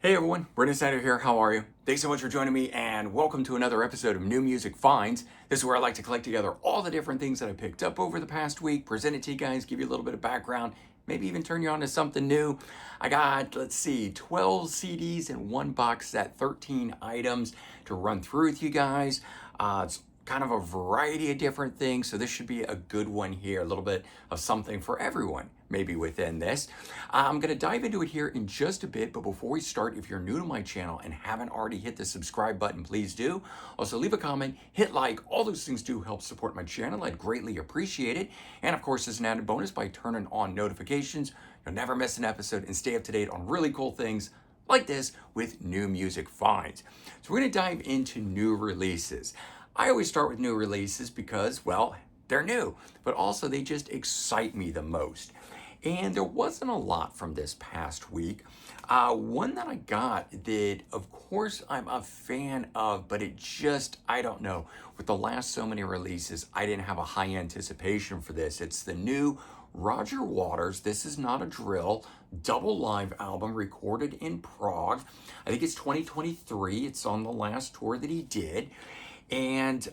Hey everyone, Brendan Snyder here. How are you? Thanks so much for joining me and welcome to another episode of New Music Finds. This is where I like to collect together all the different things that I picked up over the past week, present it to you guys, give you a little bit of background, maybe even turn you on to something new. I got, 12 CDs and one box set, 13 items to run through with you guys. It's kind of a variety of different things, so this should be a good one here, a little bit of something for everyone maybe within this. I'm going to dive into it here in just a bit, but before we start, if you're new to my channel and haven't already hit the subscribe button, please do. Also leave a comment, hit like, all those things do help support my channel. I'd greatly appreciate it. And of course, as an added bonus, by turning on notifications, you'll never miss an episode and stay up to date on really cool things like this with New Music Finds. So we're going to dive into new releases. I always start with new releases because, well, they're new, but also they just excite me the most. And there wasn't a lot from this past week. One that I got that, of course, I'm a fan of, but it just, I don't know. With the last so many releases, I didn't have a high anticipation for this. It's the new Roger Waters, This Is Not a Drill, double live album recorded in Prague. I think it's 2023. It's on the last tour that he did. And,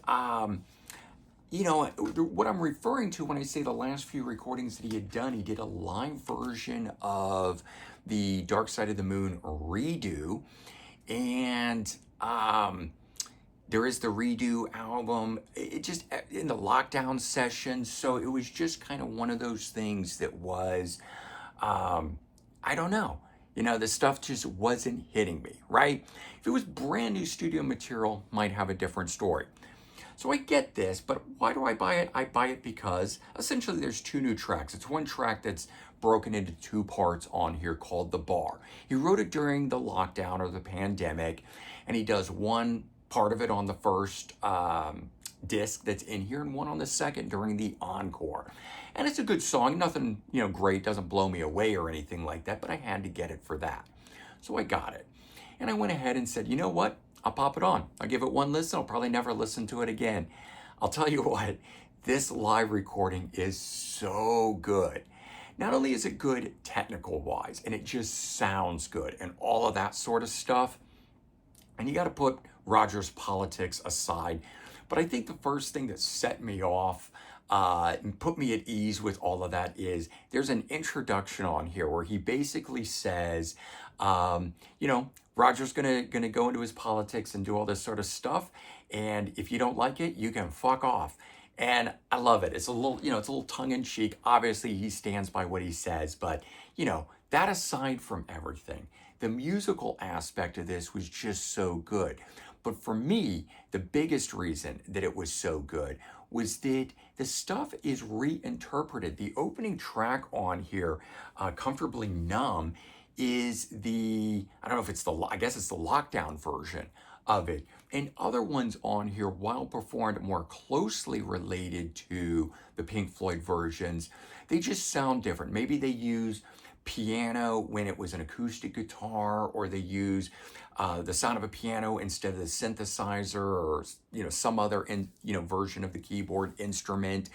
what I'm referring to when I say the last few recordings that he had done, he did a live version of the Dark Side of the Moon redo. And there is the redo album. It just in the lockdown session. So it was just kind of one of those things that was, I don't know. The stuff just wasn't hitting me, right? If it was brand new studio material, might have a different story. So I get this, but why do I buy it? I buy it because essentially there's two new tracks. It's one track that's broken into two parts on here called The Bar. He wrote it during the lockdown or the pandemic, and he does one part of it on the first disc that's in here and one on the second during the encore. And it's a good song, nothing, great, doesn't blow me away or anything like that, but I had to get it for that. So I got it. And I went ahead and said, you know what? I'll pop it on. I'll give it one listen. I'll probably never listen to it again. I'll tell you what, this live recording is so good. Not only is it good technical wise, and it just sounds good and all of that sort of stuff, and you got to put Roger's politics aside, but I think the first thing that set me off and put me at ease with all of that is there's an introduction on here where he basically says, Roger's gonna go into his politics and do all this sort of stuff, and if you don't like it, you can fuck off. And I love it. It's a little, it's a little tongue in cheek. Obviously, he stands by what he says, but that aside from everything, the musical aspect of this was just so good. But for me, the biggest reason that it was so good was that the stuff is reinterpreted. The opening track on here, Comfortably Numb, is I don't know if it's I guess it's the lockdown version of it. And other ones on here, while performed more closely related to the Pink Floyd versions, they just sound different. Maybe they use piano when it was an acoustic guitar, or they use the sound of a piano instead of the synthesizer, or some other version of the keyboard instrument.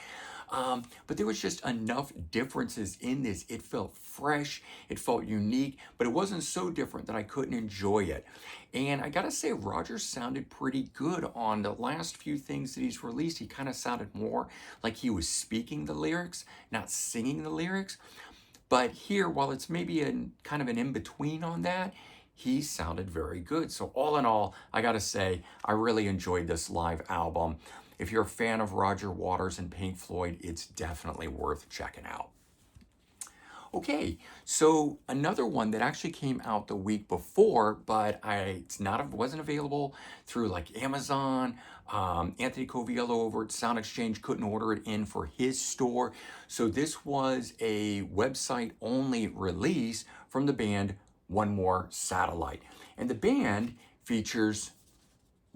But there was just enough differences in this. It felt fresh, it felt unique, but it wasn't so different that I couldn't enjoy it. And I gotta say, Roger sounded pretty good on the last few things that he's released. He kind of sounded more like he was speaking the lyrics, not singing the lyrics. But here, while it's maybe kind of an in-between on that, he sounded very good. So all in all, I gotta say, I really enjoyed this live album. If you're a fan of Roger Waters and Pink Floyd, it's definitely worth checking out. Okay, so another one that actually came out the week before, but wasn't available through like Amazon. Anthony Coviello over at Sound Exchange couldn't order it in for his store. So this was a website-only release from the band One More Satellite. And the band features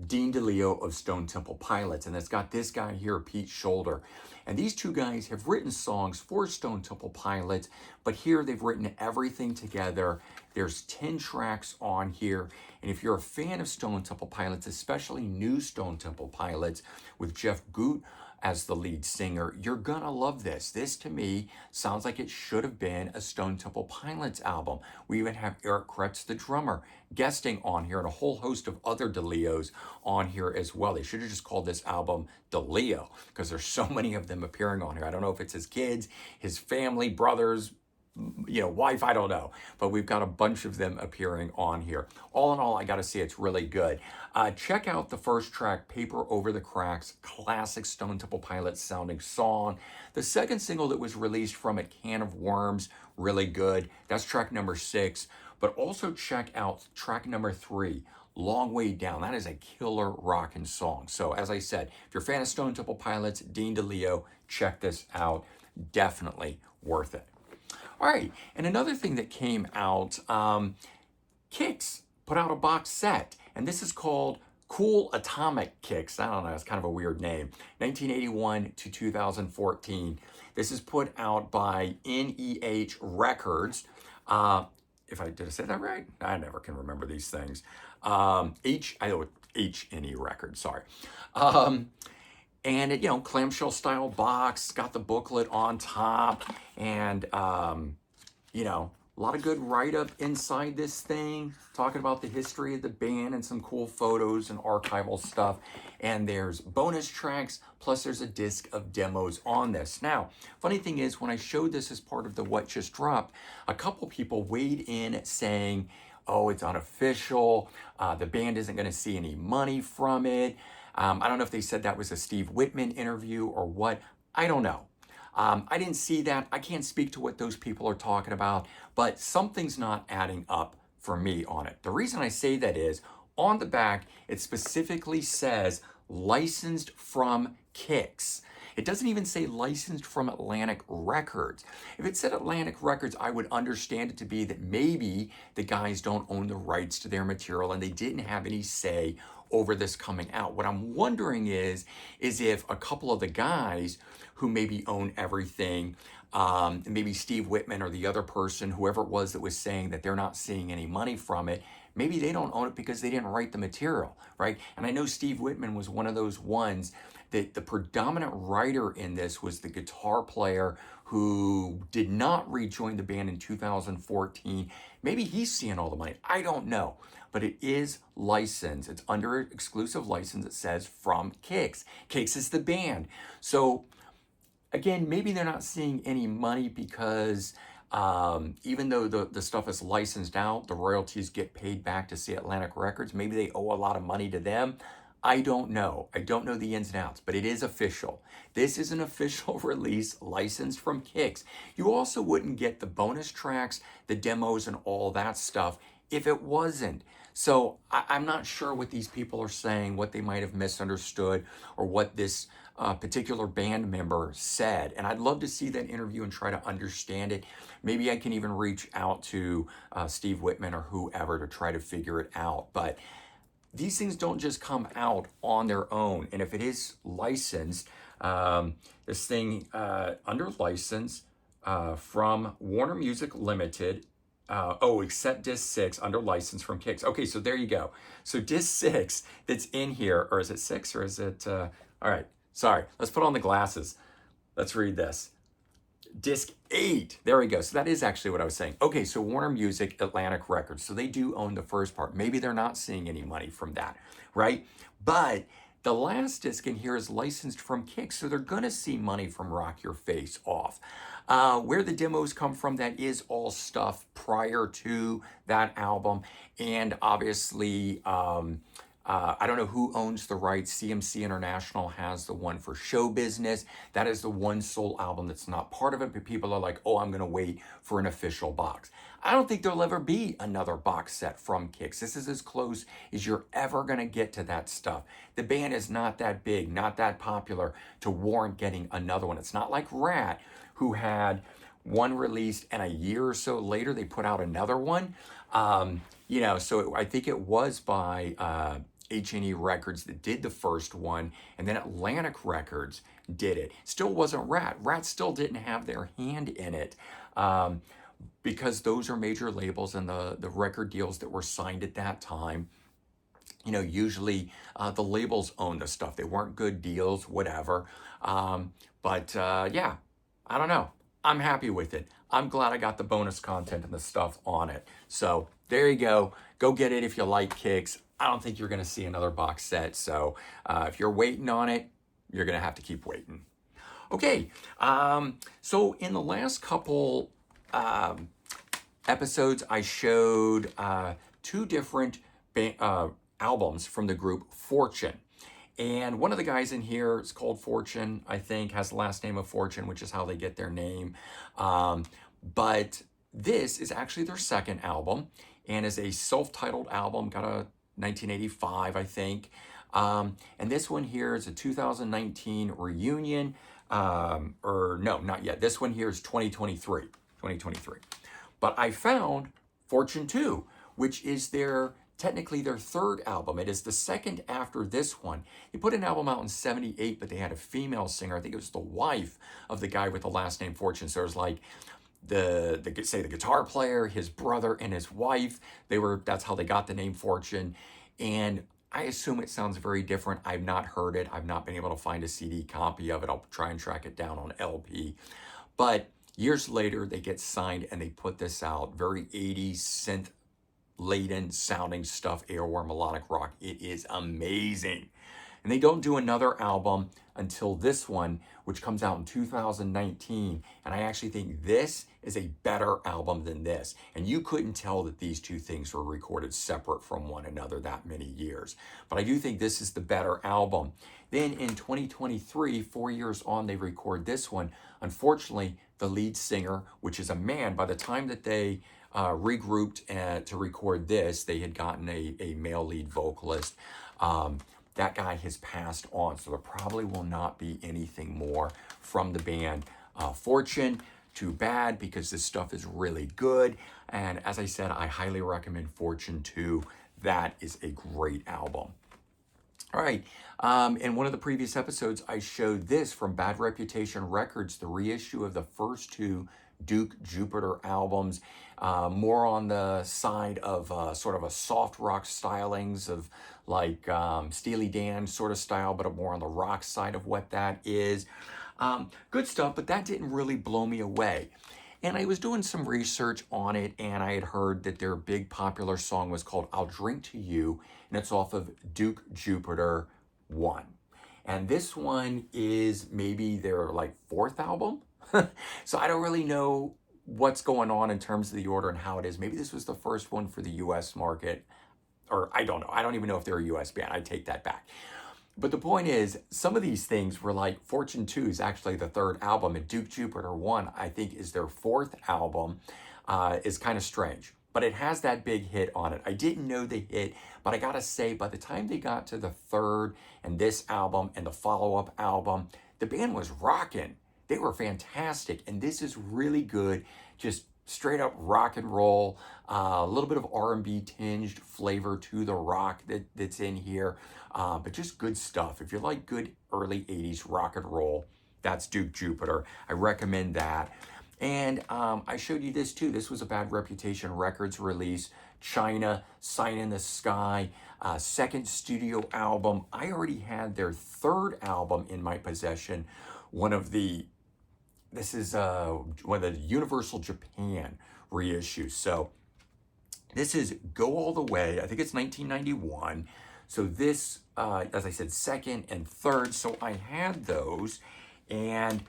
Dean DeLeo of Stone Temple Pilots, and it's got this guy here, Pete Shoulder. And these two guys have written songs for Stone Temple Pilots, but here they've written everything together. There's 10 tracks on here, and if you're a fan of Stone Temple Pilots, especially new Stone Temple Pilots with Jeff Goot as the lead singer. You're gonna love this. This to me sounds like it should have been a Stone Temple Pilots album. We even have Eric Kretz, the drummer, guesting on here, and a whole host of other DeLeos on here as well. They should have just called this album DeLeo because there's so many of them appearing on here. I don't know if it's his kids, his family, brothers, wife, I don't know, but we've got a bunch of them appearing on here. All in all, I gotta say it's really good. Check out the first track, Paper Over the Cracks, classic Stone Temple Pilots sounding song. The second single that was released from it, Can of Worms, really good. That's track number 6, but also check out track number 3, Long Way Down. That is a killer rockin' song. So as I said, if you're a fan of Stone Temple Pilots, Dean DeLeo, check this out. Definitely worth it. All right, and another thing that came out, Kicks put out a box set, and this is called Cool Atomic Kicks. I don't know, it's kind of a weird name. 1981 to 2014. This is put out by NEH Records. Did I say that right? I never can remember these things. H&E Records, sorry. And it, clamshell style box, got the booklet on top, and, a lot of good write-up inside this thing, talking about the history of the band and some cool photos and archival stuff. And there's bonus tracks, plus there's a disc of demos on this. Now, funny thing is, when I showed this as part of the What Just Dropped, a couple people weighed in saying, oh, it's unofficial, the band isn't gonna see any money from it. I don't know if they said that was a Steve Whitman interview or what. I don't know. I didn't see that. I can't speak to what those people are talking about, but something's not adding up for me on it. The reason I say that is, on the back, it specifically says licensed from Kicks. It doesn't even say licensed from Atlantic Records. If it said Atlantic Records, I would understand it to be that maybe the guys don't own the rights to their material and they didn't have any say over this coming out. What I'm wondering is if a couple of the guys who maybe own everything, maybe Steve Whitman or the other person, whoever it was that was saying that they're not seeing any money from it, maybe they don't own it because they didn't write the material, right? And I know Steve Whitman was one of those ones that the predominant writer in this was the guitar player who did not rejoin the band in 2014. Maybe he's seeing all the money. I don't know. But it is licensed. It's under exclusive license. It says from Kicks. Kicks is the band. So again, maybe they're not seeing any money because even though the stuff is licensed out, the royalties get paid back to, say, Atlantic Records. Maybe they owe a lot of money to them. I don't know. I don't know the ins and outs, but it is official. This is an official release licensed from Kicks. You also wouldn't get the bonus tracks, the demos, and all that stuff if it wasn't. So I'm not sure what these people are saying, what they might have misunderstood, or what this particular band member said. And I'd love to see that interview and try to understand it. Maybe I can even reach out to Steve Whitman or whoever to try to figure it out. But these things don't just come out on their own. And if it is licensed, this thing under license from Warner Music Limited, except disc 6 under license from Kicks. Okay, so there you go. So disc 6 that's in here, or is it 6 or is it, all right, sorry. Let's put on the glasses. Let's read this. Disc 8, there we go. So that is actually what I was saying. Okay, so Warner Music, Atlantic Records. So they do own the first part. Maybe they're not seeing any money from that, right? But the last disc in here is licensed from Kicks, so they're gonna see money from Rock Your Face Off. Where the demos come from, that is all stuff prior to that album. And obviously, I don't know who owns the rights. CMC International has the one for Show Business. That is the one sole album that's not part of it, but people are like, oh, I'm gonna wait for an official box. I don't think there'll ever be another box set from Kicks. This is as close as you're ever gonna get to that stuff. The band is not that big, not that popular to warrant getting another one. It's not like Rat, who had one released and a year or so later they put out another one. So I think it was by H&E Records that did the first one, and then Atlantic Records did it. Still wasn't Rat. Rat still didn't have their hand in it because those are major labels and the record deals that were signed at that time. Usually the labels own the stuff. They weren't good deals, whatever. But yeah, I don't know. I'm happy with it. I'm glad I got the bonus content and the stuff on it. So there you go. Go get it if you like kicks. I don't think you're going to see another box set. So if you're waiting on it, you're going to have to keep waiting. Okay. So in the last couple episodes, I showed two different albums from the group Fortune. And one of the guys in here is called Fortune, I think, has the last name of Fortune, which is how they get their name. But this is actually their second album and is a self-titled album, got a 1985, I think. And this one here is a 2019 reunion, or no, not yet. This one here is 2023. But I found Fortune 2, which is technically their third album. It is the second after this one. They put an album out in 78, but they had a female singer. I think it was the wife of the guy with the last name Fortune. So it was like the guitar player, his brother, and his wife. That's how they got the name Fortune. And I assume it sounds very different. I've not heard it. I've not been able to find a CD copy of it. I'll try and track it down on LP. But years later, they get signed and they put this out. Very 80s synth laden sounding stuff, airware melodic rock. It is amazing. And they don't do another album until this one, which comes out in 2019. And I actually think this is a better album than this. And you couldn't tell that these two things were recorded separate from one another that many years. But I do think this is the better album. Then in 2023, 4 years on, they record this one. Unfortunately, the lead singer, which is a man, by the time that they regrouped to record this, they had gotten a male lead vocalist. That guy has passed on, so there probably will not be anything more from the band Fortune. Too bad, because this stuff is really good. And as I said, I highly recommend Fortune 2. That is a great album. All right, in one of the previous episodes, I showed this from Bad Reputation Records, the reissue of the first two Duke Jupiter albums, more on the side of sort of a soft rock stylings of like Steely Dan sort of style, but more on the rock side of what that is. Good stuff, but that didn't really blow me away. And I was doing some research on it, and I had heard that their big popular song was called I'll Drink to You, and it's off of Duke Jupiter 1. And this one is maybe their like fourth album. So I don't really know what's going on in terms of the order and how it is. Maybe this was the first one for the US market, or I don't know. I don't even know if they're a US band. I take that back. But the point is, some of these things were like Fortune 2 is actually the third album, and Duke Jupiter 1, I think, is their fourth album, is kind of strange. But it has that big hit on it. I didn't know the hit, but I gotta say, by the time they got to the third and this album and the follow-up album, the band was rocking. They were fantastic, and this is really good, just straight up rock and roll, a little bit of R&B tinged flavor to the rock that's in here, but just good stuff. If you like good early 80s rock and roll, that's Duke Jupiter. I recommend that. And I showed you this too. This was a Bad Reputation Records release, China, Sign in the Sky, second studio album. I already had their third album in my possession, this is one of the Universal Japan reissues. So this is Go All the Way. I think it's 1991. So this, as I said, second and third. So I had those, and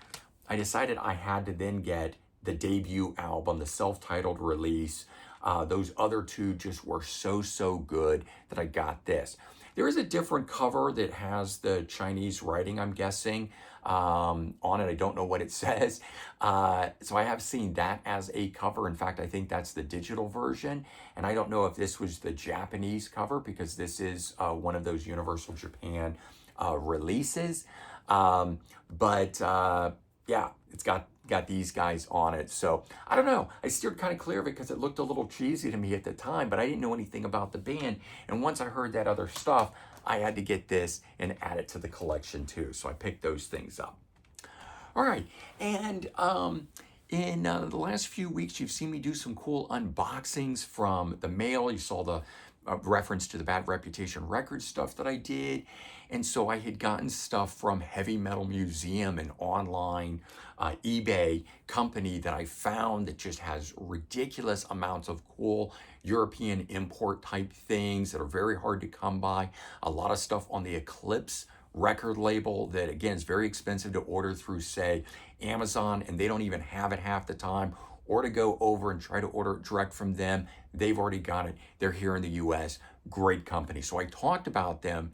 I decided I had to then get the debut album, the self-titled release. Those other two just were so good that I got this. There is a different cover that has the Chinese writing, I'm guessing, on it. I don't know what it says. So I have seen that as a cover. In fact, I think that's the digital version. And I don't know if this was the Japanese cover, because this is one of those Universal Japan releases. Yeah, it's got these guys on it. So I don't know. I steered kind of clear of it because it looked a little cheesy to me at the time, but I didn't know anything about the band. And once I heard that other stuff, I had to get this and add it to the collection too. So I picked those things up. All right. And in the last few weeks, you've seen me do some cool unboxings from the mail. You saw the a reference to the Bad Reputation Records stuff that I did. And so I had gotten stuff from Heavy Metal Museum, an online eBay company that I found that just has ridiculous amounts of cool European import type things that are very hard to come by. A lot of stuff on the Eclipse record label that, again, is very expensive to order through, say, Amazon, and they don't even have it half the time, or to go over and try to order it direct from them. They've already got it. They're here in the US. Great company. So I talked about them,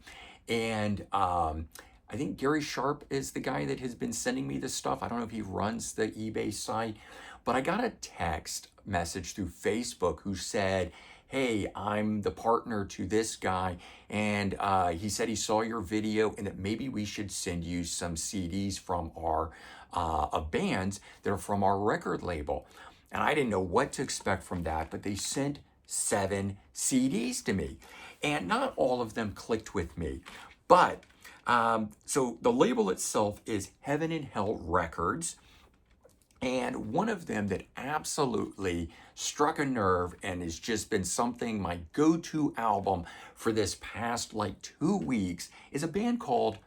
and I think Gary Sharp is the guy that has been sending me this stuff. I don't know if he runs the eBay site, but I got a text message through Facebook who said, hey, I'm the partner to this guy, and he said he saw your video and that maybe we should send you some CDs from our of bands that are from our record label. And I didn't know what to expect from that, but they sent 7 CDs to me, and not all of them clicked with me. But so the label itself is Heaven and Hell Records. And one of them that absolutely struck a nerve and has just been something, my go-to album for this past like 2 weeks, is a band called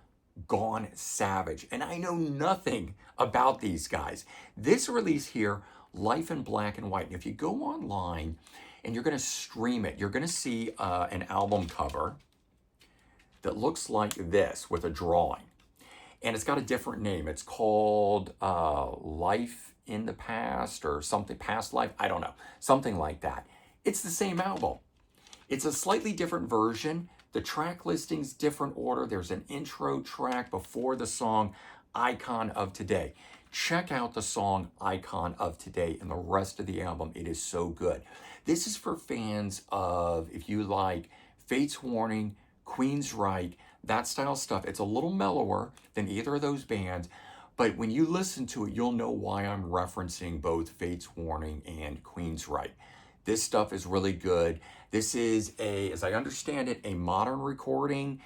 Gone Savage. And I know nothing about these guys. This release here, Life in Black and White. And if you go online and you're going to stream it, you're going to see an album cover that looks like this with a drawing. And it's got a different name. It's called Life in the Past or something, Past Life. I don't know. Something like that. It's the same album. It's a slightly different version. The track listing's different order. There's an intro track before the song Icon of Today. Check out the song Icon of Today and the rest of the album. It is so good. This is for fans of, if you like, Fates Warning, Queensryche, that style stuff. It's a little mellower than either of those bands, but when you listen to it, you'll know why I'm referencing both Fates Warning and Queensryche. This stuff is really good. This is as I understand it, a modern recording.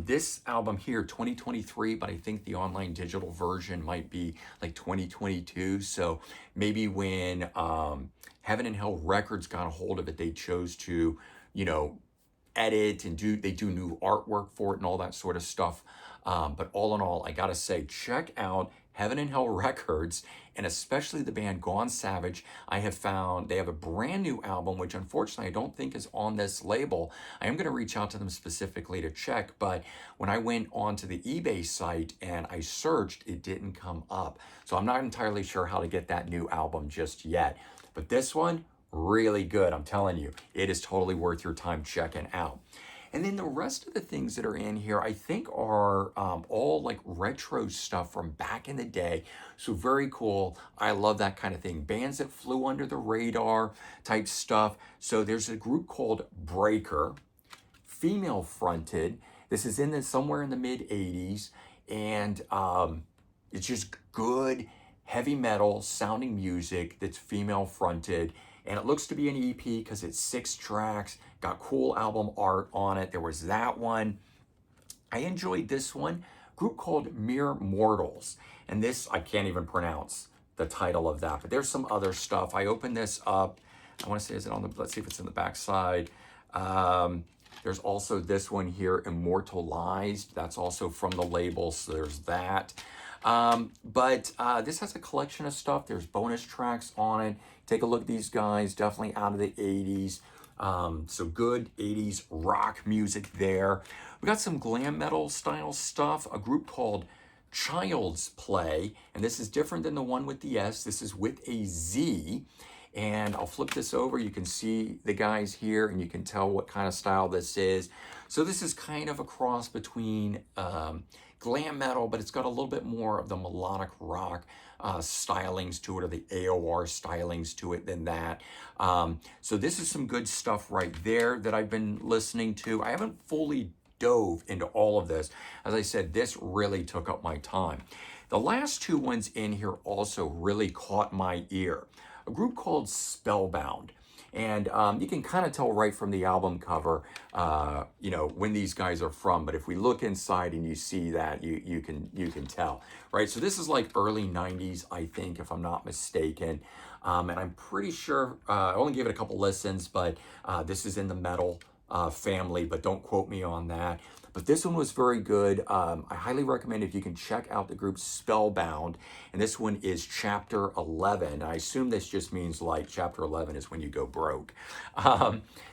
This album here, 2023, but I think the online digital version might be like 2022. So maybe when Heaven and Hell Records got a hold of it, they chose to, edit and they do new artwork for it and all that sort of stuff. But all in all, I gotta say, check out Heaven and Hell Records, and especially the band Gone Savage. I have found they have a brand new album, which unfortunately I don't think is on this label. I am gonna reach out to them specifically to check, but when I went onto the eBay site and I searched, it didn't come up. So I'm not entirely sure how to get that new album just yet. But this one, really good. I'm telling you, it is totally worth your time checking out. And then the rest of the things that are in here, I think are all like retro stuff from back in the day. So very cool. I love that kind of thing. Bands that flew under the radar type stuff. So there's a group called Breaker, Femalefronted. This is somewhere in the mid 80s. And it's just good heavy metal sounding music that's female fronted. And it looks to be an EP because it's 6 tracks, got cool album art on it. There was that one. I enjoyed this one, group called Mere Mortals. And this, I can't even pronounce the title of that, but there's some other stuff. I opened this up. I want to say, is it on the, let's see if it's in the back side. There's also this one here, Immortalized. That's also from the label, so there's that. But this has a collection of stuff. There's bonus tracks on it. Take a look at these guys, definitely out of the 80s. So good 80s rock music there. We got some glam metal style stuff, a group called Child's Play, and this is different than the one with the S. This is with a Z. And I'll flip this over. You can see the guys here and you can tell what kind of style this is. So this is kind of a cross between glam metal, but it's got a little bit more of the melodic rock stylings to it, or the AOR stylings to it than that. So this is some good stuff right there that I've been listening to. I haven't fully dove into all of this. As I said, this really took up my time. The last 2 ones in here also really caught my ear. A group called Spellbound. And you can kind of tell right from the album cover, when these guys are from. But if we look inside and you see that, you can tell, right? So this is like early '90s, I think, if I'm not mistaken. And I'm pretty sure I only gave it a couple listens, but this is in the metal family. But don't quote me on that. But this one was very good. I highly recommend if you can check out the group Spellbound. And this one is chapter 11. I assume this just means like chapter 11 is when you go broke.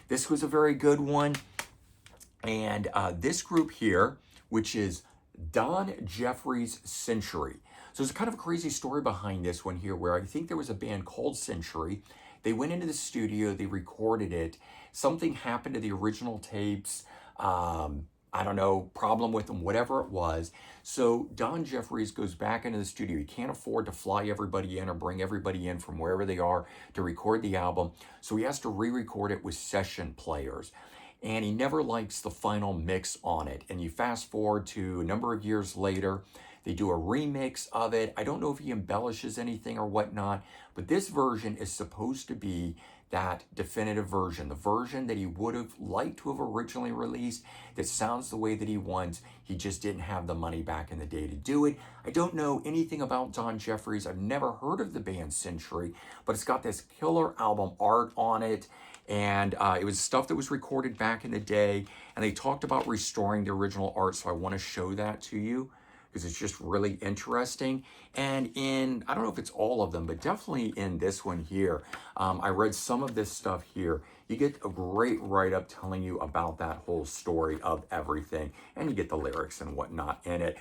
This was a very good one. And this group here, which is Don Jeffries Century. So there's kind of a crazy story behind this one here where I think there was a band called Century. They went into the studio, they recorded it. Something happened to the original tapes. I don't know, problem with them, whatever it was. So Don Jeffries goes back into the studio. He can't afford to fly everybody in or bring everybody in from wherever they are to record the album. So he has to re-record it with session players. And he never likes the final mix on it. And you fast forward to a number of years later, they do a remix of it. I don't know if he embellishes anything or whatnot, but this version is supposed to be that definitive version, the version that he would have liked to have originally released, that sounds the way that he wants. He just didn't have the money back in the day to do it. I don't know anything about Don Jeffries. I've never heard of the band Century, but it's got this killer album art on it. And it was stuff that was recorded back in the day. And they talked about restoring the original art. So I want to show that to you because it's just really interesting. And I don't know if it's all of them, but definitely in this one here, I read some of this stuff here. You get a great write-up telling you about that whole story of everything. And you get the lyrics and whatnot in it.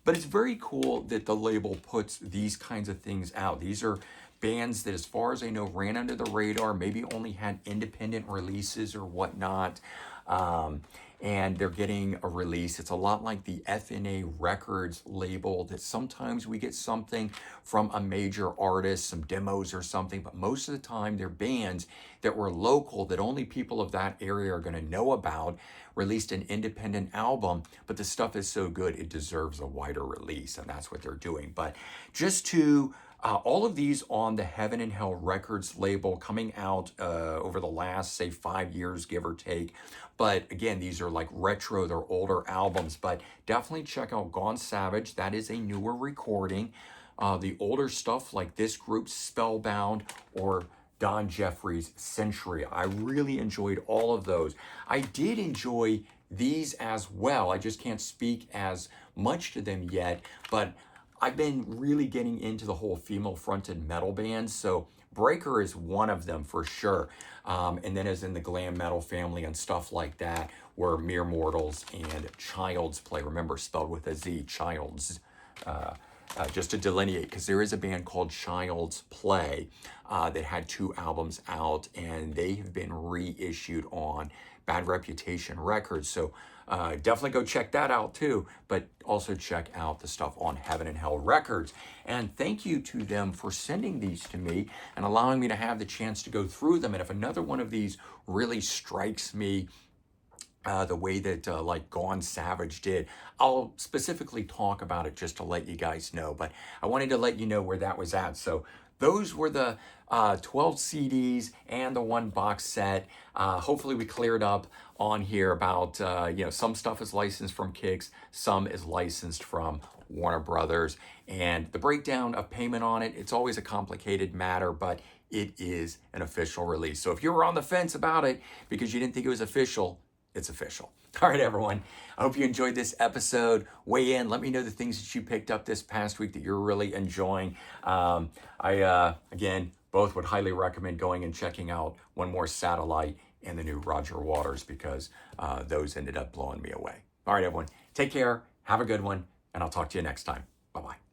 But it's very cool that the label puts these kinds of things out. These are bands that, as far as I know, ran under the radar, maybe only had independent releases or whatnot. And they're getting a release. It's a lot like the FNA Records label, that sometimes we get something from a major artist, some demos or something, but most of the time they're bands that were local, that only people of that area are going to know about, released an independent album, but the stuff is so good it deserves a wider release, and that's what they're doing. But just to all of these on the Heaven and Hell Records label, coming out over the last, say, 5 years, give or take. But again, these are like retro, they're older albums, but definitely check out Gone Savage. That is a newer recording. The older stuff like this group, Spellbound, or Don Jeffries' Century. I really enjoyed all of those. I did enjoy these as well. I just can't speak as much to them yet, but I've been really getting into the whole female-fronted metal bands, so Breaker is one of them for sure. And then as in the glam metal family and stuff like that, where Mere Mortals and Child's Play, remember spelled with a Z, Child's, just to delineate, because there is a band called Child's Play that had 2 albums out, and they have been reissued on Bad Reputation Records. So definitely go check that out too, but also check out the stuff on Heaven and Hell Records. And thank you to them for sending these to me and allowing me to have the chance to go through them. And if another one of these really strikes me the way that like Gone Savage did, I'll specifically talk about it just to let you guys know. But I wanted to let you know where that was at. So those were the 12 CDs and the 1 box set. Hopefully we cleared up on here about, some stuff is licensed from Kicks, some is licensed from Warner Brothers. And the breakdown of payment on it, it's always a complicated matter, but it is an official release. So if you were on the fence about it because you didn't think it was official, it's official. All right, everyone. I hope you enjoyed this episode. Weigh in. Let me know the things that you picked up this past week that you're really enjoying. Again, both would highly recommend going and checking out One More Satellite and the new Roger Waters, because those ended up blowing me away. All right, everyone. Take care. Have a good one. And I'll talk to you next time. Bye-bye.